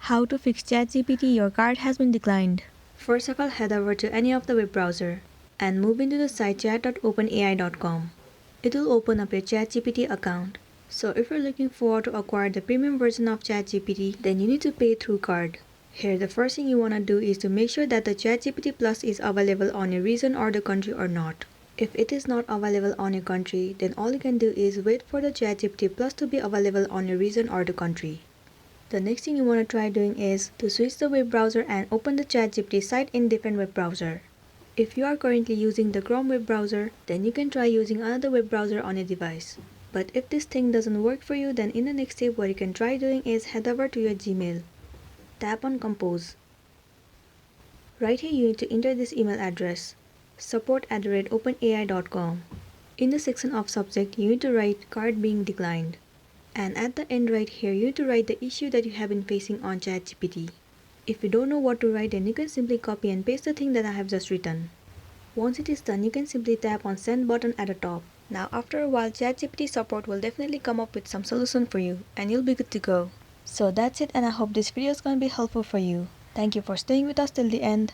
How to fix ChatGPT, your card has been declined. First of all, head over to any of the web browser and move into the site chat.openai.com. It will open up your ChatGPT account. So if you're looking forward to acquire the premium version of ChatGPT, then you need to pay through card. Here, the first thing you want to do is to make sure that the ChatGPT Plus is available on your region or the country or not. If it is not available on your country, then all you can do is wait for the ChatGPT Plus to be available on your region or the country. The next thing you want to try doing is to switch the web browser and open the ChatGPT site in different web browser. If you are currently using the Chrome web browser, then you can try using another web browser on your device. But if this thing doesn't work for you, then in the next step what you can try doing is head over to your Gmail. Tap on Compose. Right here you need to enter this email address, support@openai.com. In the section of subject, you need to write card being declined. And at the end right here, you need to write the issue that you have been facing on ChatGPT. If you don't know what to write, then you can simply copy and paste the thing that I have just written. Once it is done, you can simply tap on send button at the top. Now after a while, ChatGPT support will definitely come up with some solution for you and you'll be good to go. So that's it, and I hope this video is going to be helpful for you. Thank you for staying with us till the end.